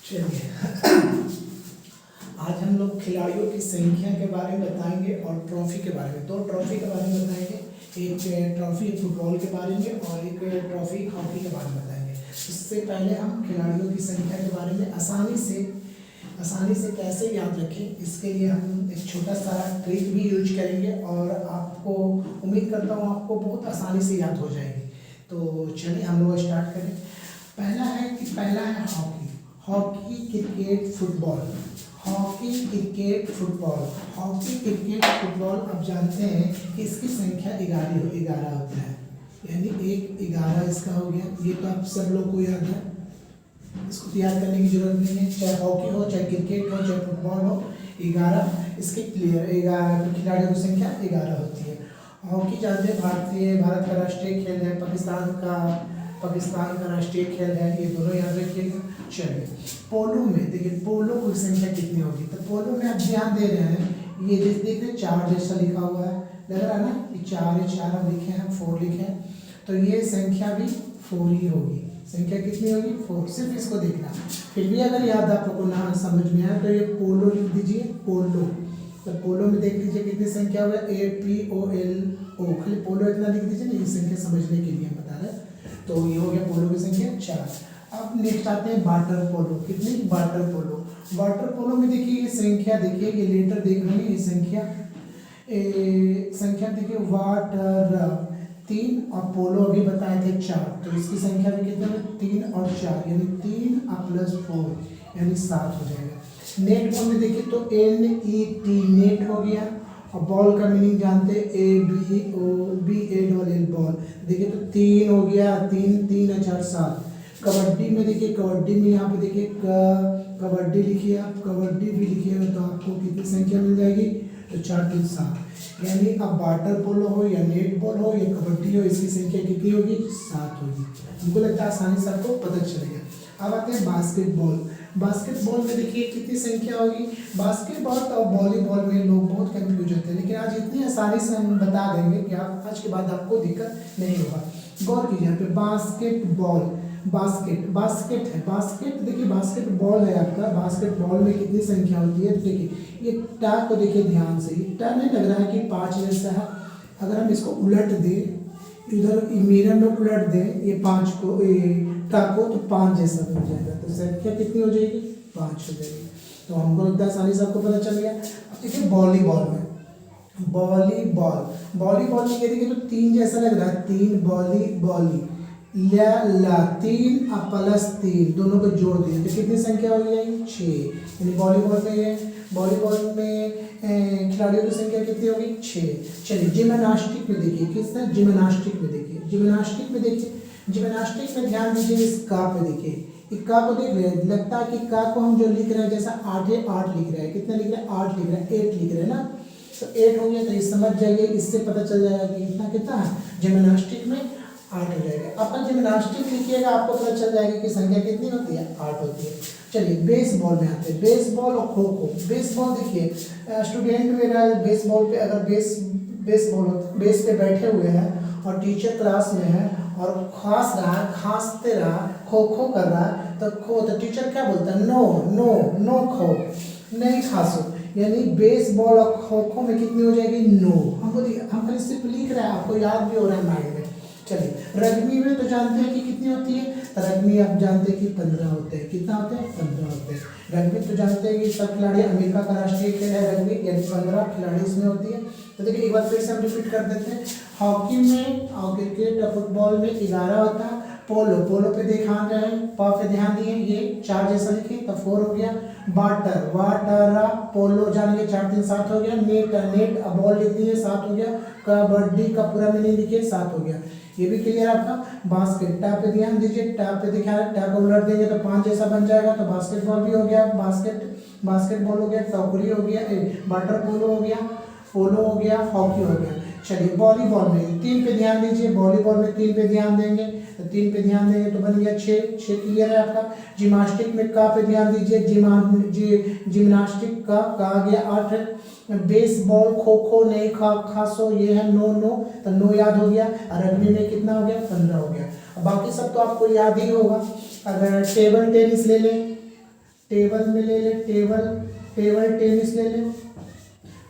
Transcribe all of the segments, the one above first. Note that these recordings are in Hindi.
चलिए आज हम लोग खिलाड़ियों की संख्या के बारे में बताएंगे और ट्रॉफी के बारे में। दो ट्रॉफी के बारे में बताएंगे, एक ट्रॉफी फुटबॉल के बारे में और एक ट्रॉफी हॉकी के बारे में बताएंगे। इससे पहले हम खिलाड़ियों की संख्या के बारे में आसानी से कैसे याद रखें, इसके लिए हम एक छोटा सा ट्रिक भी यूज करेंगे और आपको उम्मीद करता हूँ आपको बहुत आसानी से याद हो जाएगी। तो चलिए हम लोग स्टार्ट करें। पहला है hockey, cricket, football. Hockey, cricket, football. Hockey, cricket, football आप जानते हैं कि इसकी संख्या 11 होता है, यानी 11 इसका हो गया। ये तो आप सब लोग को याद है, इसको याद करने की जरूरत नहीं है। चाहे हॉकी हो, चाहे क्रिकेट हो, चाहे फुटबॉल हो, 11 इसके खिलाड़ियों की संख्या 11 होती है। हॉकी जानते हैं भारत का राष्ट्रीय खेल है, पाकिस्तान का राष्ट्रीय खेल है, ये दोनों याद रखिएगा। चलिए पोलो में देखिए, पोलो की संख्या कितनी होगी। तो पोलो में आप ध्यान दे रहे हैं, ये देख रहे 4 जैसा लिखा हुआ है, लग रहा है ना कि 4 हम लिखे हैं, 4 लिखे हैं, तो ये संख्या भी 4 ही होगी। संख्या कितनी होगी? 4। सिर्फ इसको देखना। फिर भी अगर याद आपको ना समझ में आए तो ये पोलो लिख दीजिए, पोलो। तो पोलो में देख लीजिए कितनी संख्या हुआ, APOLO। खाली पोलो इतना लिख दीजिए ना, ये संख्या समझने के लिए बता रहे हैं। तो ये हो गया पोलो की संख्या 4। अब नेक्स्ट आते हैं वाटर पोलो। कितनी? Water polo. वाटर पोलो में देखिए ये संख्या, देखिए ये लेटर देख रहे हैं, ये संख्या देखिए, वाटर 3 और पोलो अभी बताए थे 4, तो इसकी संख्या में कितने में 3 और 4, यानी 3 प्लस 4 यानी 7 हो जाएगा। नेट बॉल में देखिए तो NET नेट हो गया, और बॉल का मीनिंग जानते हैं ABOL बॉल। देखिए तो 3 हो गया, 3 और 4 7। कबड्डी में देखिए, कबड्डी में यहाँ पे देखिए कबड्डी लिखिए, आप कबड्डी भी लिखिएगा तो आपको कितनी संख्या मिल जाएगी, तो 4 3 7। यानी अब वाटर पोलो हो या नेट बॉल हो या कबड्डी हो, इसकी संख्या कितनी होगी? 7 होगी। मुझको लगता है आसानी से आपको पता चलेगा। अब आते हैं बास्केटबॉल। बास्केटबॉल में देखिए कितनी संख्या होगी। बास्केटबॉल और वॉलीबॉल में लोग बहुत कंफ्यूज होते हैं, लेकिन आज इतनी आसानी से हम बता देंगे कि आप आज के बाद आपको दिक्कत नहीं होगा। गौर कीजिए यहाँ पे बास्केटबॉल, बास्केट है, देखिए बास्केटबॉल है आपका। बास्केटबॉल में कितनी संख्या होती है? देखिए ये टा को देखिए ध्यान से, ये टा नहीं लग रहा है कि 5 जैसा है। अगर हम इसको उलट दें, इधर मिरर में उलट दें ये 5 को, टा को, तो 5 जैसा बन जाएगा, तो संख्या कितनी हो जाएगी? 5 हो जाएगी। तो हमको लगता है आसानी से आपको पता चल गया। अब देखिए वॉलीबॉल में, वॉलीबॉल में ये देखिए तो 3 जैसा लग रहा है, 3 बॉली 3 प्लस 3 दोनों को जोड़ दिए तो कितनी संख्या हो गई? 6। यानी वॉलीबॉल में खिलाड़ियों की संख्या कितनी होगी? 6। चलिए जिम्नास्टिक में देखिए, किसका? जिम्नास्टिक में ध्यान दीजिए, इस का पे देखिए, इस का को देख रहे हैं, लगता है कि का को हम जो लिख रहे हैं जैसा 8 लिख रहे हैं। कितना लिख रहे हैं? 8 लिख रहे हैं, 8 लिख रहे हैं ना, तो 8 हो गया। तो ये समझ जाइए, इससे पता चल जाएगा कि कितना है जिम्नास्टिक में 8 हो जाएगा। अपन जिम्नास्टिक लिखिएगा, आपको पता चल जाएगा कि संख्या कितनी होती है? 8 होती है। चलिए बेसबॉल में आते हैं, बेसबॉल और खो खो। बेसबॉल देखिए, स्टूडेंट मेरा बेसबॉल पे, अगर बेस पे बैठे हुए हैं और टीचर क्लास में है और खांसते रहा, खो खो कर रहा है, तो टीचर क्या बोलता है? नो खो, नहीं खांसो। यानी बेसबॉल और खो खो में कितनी हो जाएगी? 9। हम खाली सिर्फ लिख रहे हैं, आपको याद भी हो रहा है माइंड में। चलिए रग्बी में तो जानते हैं कि कितनी होती है? रग्बी आप जानते हैं कि 15 होते हैं। कितना होते हैं? 15 होते हैं। रग्बी तो जानते हैं कि सब खिलाड़ी, अमेरिका का राष्ट्रीय खेल है रग्बी, यानी 15 खिलाड़ी इसमें होती है। तो देखिए एक बार फिर से हम रिपीट कर देते हैं। हॉकी में और क्रिकेट और फुटबॉल में 11 होता है। पोलो पे ध्यान रहे, पे ध्यान दिए, ये 4 जैसा लिखे तो 4 हो गया। वाटर पोलो जानिए 4 3 7 हो गया। नेट बॉल लिख दिए 7 हो गया। कबड्डी का पूरा मीनिंग लिखिए 7 हो गया। ये भी क्लियर आपका। बास्केट, टा पे ध्यान दीजिए, टा पे दिखा रहा है, टा को उलट देंगे तो 5 जैसा बन जाएगा, तो बास्केटबॉल भी हो गया। बास्केटबॉल हो गया, टोकरी हो गया, वाटर पोलो हो गया, पोलो हो गया, हॉकी हो गया। चलिए वॉलीबॉल में 3 पे ध्यान दीजिए, वॉलीबॉल में 3 पे ध्यान देंगे, तो 3 पे ध्यान देंगे तो बन गया 6 क्लियर है आपका। जिम्नास्टिक में का पे ध्यान दीजिए, जिम्नास्टिक का आ गया 8। बेसबॉल, खो खो, नहीं खासो, ये है नो, तो 9 याद हो गया। और रग्बी में कितना हो गया? 15 हो गया। बाकी सब तो आपको याद ही होगा। अगर टेबल टेनिस ले लें, टेबल में ले ले, टेबल टेनिस ले ले।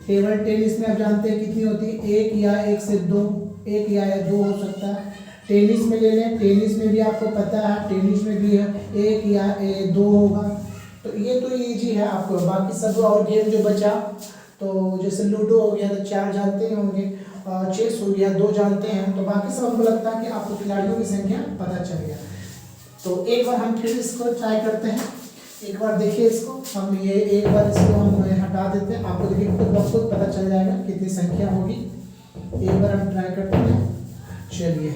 टेबल टेनिस में आप जानते हैं कितनी होती है, एक या एक से दो, एक या दो हो सकता है। टेनिस में ले लें, टेनिस में भी आपको पता है, टेनिस में भी है एक या दो होगा। तो ये तो इजी है आपको। बाकी सब और गेम जो बचा, तो जैसे लूडो हो गया तो 4 जानते ही होंगे, चेस हो गया 2 जानते हैं, तो बाकी सब हमको लगता है कि आपको खिलाड़ियों की संख्या पता चल गया। तो एक बार हम फिर इसको ट्राई करते हैं। एक बार देखिए इसको, हम ये एक बार इसको हम हटा देते हैं, आपको देखिए खुद ब खुद पता चल जाएगा कितनी संख्या होगी। एक बार हम ट्राई करते हैं। चलिए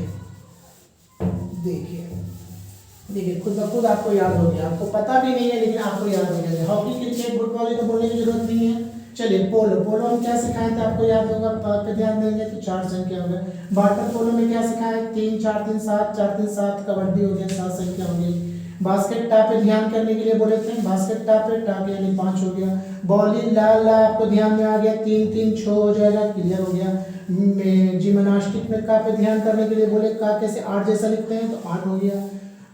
देखिए खुद ब खुद आपको याद हो गया, आपको पता भी नहीं है लेकिन आपको याद हो गया। हॉकी, क्रिकेट, फुटबॉल ये तो बोलने की जरूरत नहीं है। चलिए पोलो हम क्या सिखाए थे, आपको याद होगा, पे ध्यान देंगे तो 4 संख्या हो गए। वाटर पोलो में क्या सिखाए, 3 4 3 7, 4 3 7। कबड्डी हो गया, 7 संख्या हो गई। बास्केट टाप पे ध्यान करने के लिए बोले थे, बास्केट टाप यानी 5 हो गया। बॉलिंग ला आपको ध्यान में आ गया, 3 3 6 हो जाएगा, क्लियर हो गया। जिम्नास्टिक में का पे ध्यान करने के लिए बोले, का कैसे 8 जैसा लिखते हैं तो 8 हो गया।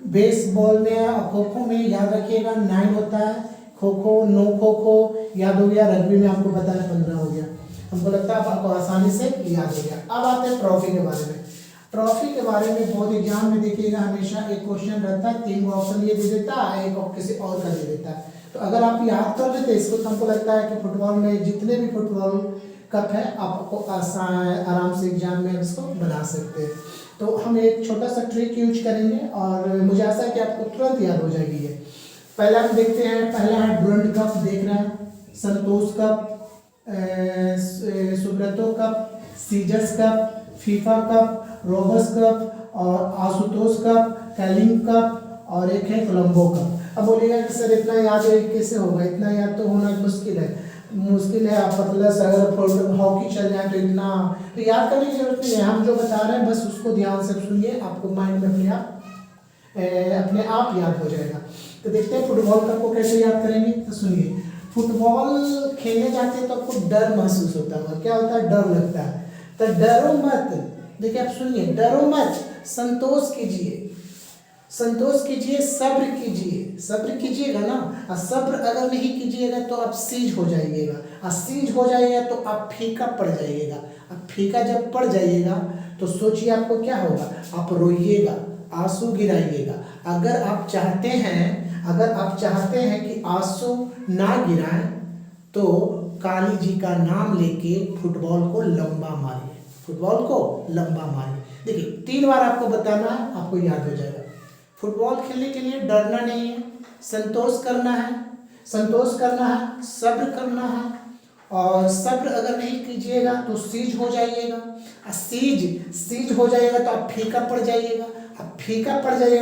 बेसबॉल में, खो खो में याद रखिएगा 9 होता है, खो खो 9 खो खो याद हो गया। रग्बी में आपको पता है 15 हो गया। हमको लगता है आपको आसानी से याद हो गया। अब आते हैं ट्रॉफी के बारे में। ट्रॉफी के बारे में बहुत एग्जाम में देखिएगा हमेशा एक क्वेश्चन रहता है, 3 ऑप्शन ये दे देता है, एक और किसी और का दे देता है। तो अगर आप याद कर लेते इसको तो हमको लगता है कि फुटबॉल में जितने भी फुटबॉल कप है आपको आराम से एग्जाम में इसको बना सकते हैं। तो हम एक छोटा सा ट्रिक यूज करेंगे और मुझे आशा है कि आपको तुरंत याद हो जाएगी ये। पहला हम देखते हैं, पहला है डुरंड कप, देख रहे हैं, संतोष कप, सुब्रतो कप, सीजर्स cup, FIFA cup, Rovers cup और आशुतोष कप, कैलिंग कप और एक है कोलंबो कप। अब बोलिएगा कि सर इतना याद कैसे होगा, इतना याद तो होना मुश्किल है। आप पतला से अगर हॉकी चल जाए तो इतना तो याद करने की जरूरत नहीं है। हम जो बता रहे हैं बस उसको ध्यान से सुनिए, आपको माइंड में अपने आप याद हो जाएगा। तो देखते हैं फुटबॉल कप को कैसे याद करेंगे। तो सुनिए, फुटबॉल खेलने जाते हैं तो आपको डर महसूस होता है। क्या होता है, डर लगता है। तो डरो मत, देखिए आप सुनिए, डरो मत, संतोष कीजिए, सब्र कीजिएगा ना। और सब्र अगर नहीं कीजिएगा तो आप सीज हो जाइएगा, और सीज हो जाइएगा तो आप फीका पड़ जाइएगा। अब फीका जब पड़ जाइएगा तो सोचिए आपको क्या होगा, आप रोइएगा, आंसू गिराइएगा। अगर आप चाहते हैं कि आंसू ना गिराएं तो काली जी का नाम लेके फुटबॉल को लंबा मारिए। देखिए 3 बार आपको बताना है, आपको याद हो जाएगा। फुटबॉल खेलने के लिए डरना नहीं है, संतोष करना है, सब्र करना है। और सब्र अगर नहीं कीजिएगा तो सीज हो जाइएगा, और सीज हो जाएगा तो आप फीका पड़ जाइएगा,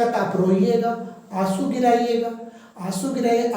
तो आप रोइएगा, आंसू गिराइएगा।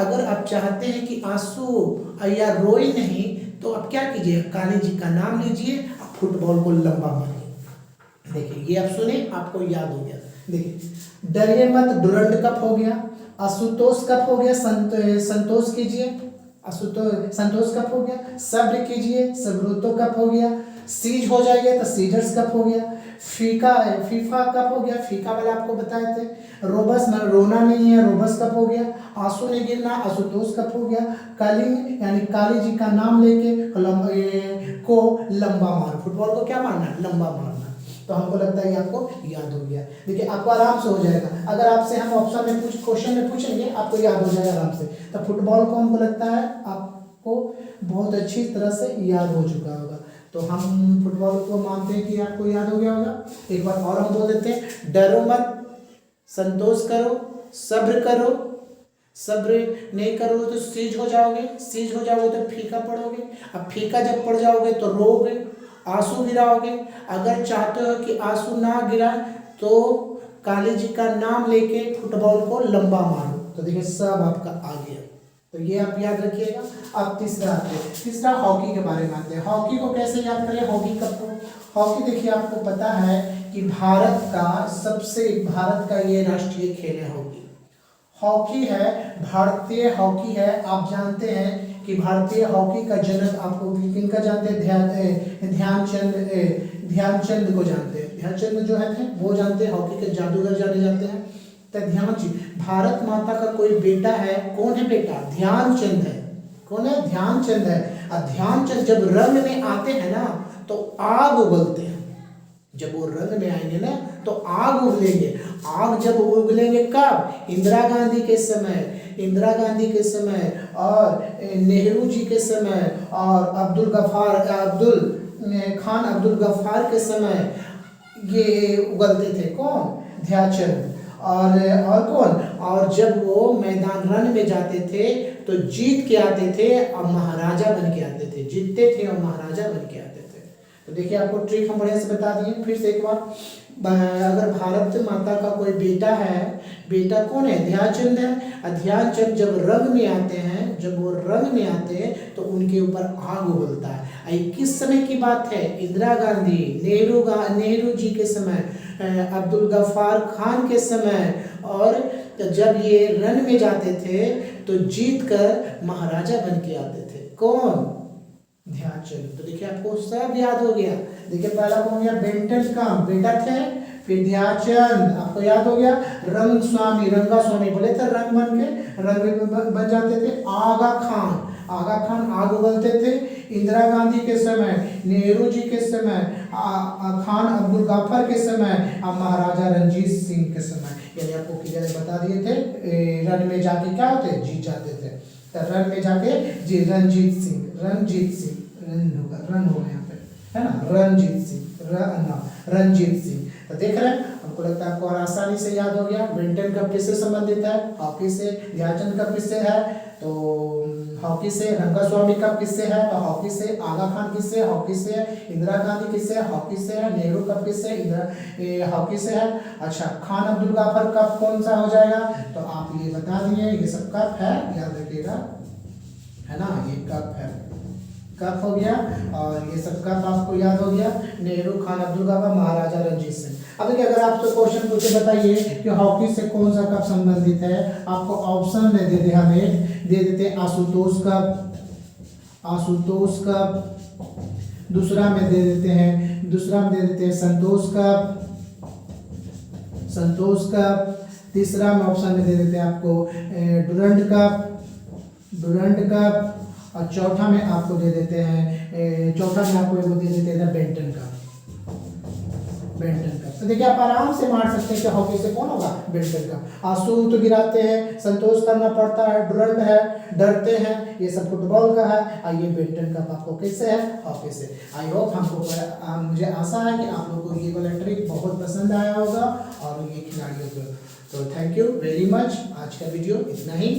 अगर आप चाहते हैं कि आंसू या रोए नहीं तो आप क्या कीजिए, काली जी का नाम लीजिए, आप फुटबॉल को लंबा मारिए। देखिए ये आप सुने, आपको याद हो गया। देखिए डरिए मत, डुरंड कप हो गया, आशुतोष कप हो गया, संतोष कीजिए, संतोष कप हो गया, सब्र कीजिए, सब्रुतो कप हो गया, सीज हो जाएगा तो सीजर्स कप हो गया, फीफा कप हो गया, फीका वाला आपको बताए थे, रोबस रोना नहीं है, रोबस कप हो गया, आंसू नहीं गिरना, आशुतोष कप हो गया, काली यानी काली जी का नाम लेके को लंबा मार, फुटबॉल को क्या मारना है, लंबा मारना। तो हमको लगता है ये आपको याद हो गया। देखिए आपको आराम से हो जाएगा, अगर आपसे हम ऑप्शन में क्वेश्चन में पूछेंगे आपको याद हो जाएगा आराम से। तो फुटबॉल को हमको लगता है आपको बहुत अच्छी तरह से याद हो चुका होगा। तो हम फुटबॉल को मानते हैं कि आपको याद हो गया होगा। एक बार और हम बोल देते हैं, डरो मत, संतोष करो, सब्र नहीं करोगे तो सीज हो जाओगे तो फीका पड़ोगे, अब फीका जब पड़ जाओगे तो रोगे, आंसू गिराओगे। अगर चाहते हो कि आंसू ना गिराए तो काली जी का नाम लेके फुटबॉल को लंबा मारो। तो देखिए सब आपका आ गया, तो ये आप याद रखिएगा। अब तीसरा हॉकी के बारे में आते हैं। हॉकी को कैसे याद करें, हॉकी कप को। हॉकी देखिए आपको पता है कि भारत का ये राष्ट्रीय खेल है हॉकी है, भारतीय हॉकी है। आप जानते हैं कि भारतीय हॉकी का जनक आपको किनका जानते हैं, ध्यानचंद को जानते हैं। ध्यानचंद जो है वो जानते हैं, हॉकी के जादूगर जाने जाते हैं। तो ध्यानचंद, भारत माता का कोई बेटा है, कौन है बेटा? ध्यानचंद है। कौन है? ध्यानचंद है। और ध्यानचंद जब रंग में आते हैं ना तो आग उगलते हैं। जब वो रंग में आएंगे ना तो आग उगलेंगे। आग जब उगलेंगे कब? इंदिरा गांधी के समय, इंदिरा गांधी के समय और नेहरू जी के समय और अब्दुल खान अब्दुल गफ्फार के समय ये उगलते थे। कौन? ध्यानचंद। और कौन? और जब वो मैदान रण में जाते थे तो जीत के आते थे और महाराजा बन के आते थे। जीतते थे और महाराजा बन के आते थे। तो देखिए आपको ट्रिक हम बढ़िया से बता दिए। फिर से एक बार, अगर भारत माता का कोई बेटा है, बेटा कौन है? ध्यानचंद है। और ध्यानचंद जब रंग में आते हैं, जब वो रंग में आते हैं तो उनके ऊपर आग उगलता है। किस समय की बात है? इंदिरा गांधी, नेहरू जी के समय, अब्दुल गफ्फार खान के समय। और जब ये रण में जाते थे तो जीत कर महाराजा बन के आते थे। कौन? ध्यानचंद। तो देखिए आपको सब याद हो गया। देखिए पहला कौन गया? बेंटन का बेटा थे, फिर ध्यानचंद, आपको याद हो गया। रंग स्वामी, रंगा स्वामी बोले थे, रंग बन जाते थे। आगा खान आग उगलते थे। इंदिरा गांधी के समय, नेहरू जी के समय, खान अब्दुल गफ्फार के समय और महाराजा रणजीत सिंह के समय। यानी आपको क्लियर बता दिए थे। रण में जाके क्या होते? जीत जाते थे। तो रण में जाके जी रणजीत सिंह रन हो गया यहाँ पे, है ना? रणजीत सिंह। तो देख रहे हैं, हमको लगता है आपको और आसानी से याद हो गया। बेंटन कब किससे संबंधित है? हॉकी से। ध्यानचंद कब किससे है? तो हॉकी से। रंगास्वामी कब किससे है? तो हॉकी से। आगा खान किससे? हॉकी से। इंदिरा गांधी किससे? हॉकी से है। नेहरू कब किससे? हॉकी से है। अच्छा, खान अब्दुल गफ्फार कब कौन सा हो जाएगा? तो आप ये बता दिए, ये सब कब है, याद रखिएगा, है ना? ये कब है, कप हो गया। और ये सब कप आपको याद हो गया। नेहरू, खान अब्दुल गफ्फार, महाराजा रणजीत सिंह। अब देखिए अगर आपसे क्वेश्चन पूछे बताइए कि हॉकी से कौन सा कप संबंधित है, आपको ऑप्शन में दे दे, हमें दे देते आशुतोष कप, दूसरा में दे देते हैं संतोष कप, तीसरा में ऑप्शन में दे देते हैं आपको डुरंड कप, और चौथा में आपको दे देते हैं, चौथा में आपको दे देते हैं बेंटन कप। तो देखिए आप आराम से मार सकते हैं कि हॉकी से कौन होगा? Beighton Cup. आंसू तो गिराते हैं, संतोष करना पड़ता है, डुरंड है, डरते हैं, ये सब फुटबॉल का है। और ये बेंटन कप आपको किससे है? हॉकी से। आई होप मुझे आशा है कि आप लोगों को ये वाला ट्रिक बहुत पसंद आया होगा और ये खिलाड़ियों को। तो थैंक यू वेरी मच। आज का वीडियो इतना ही।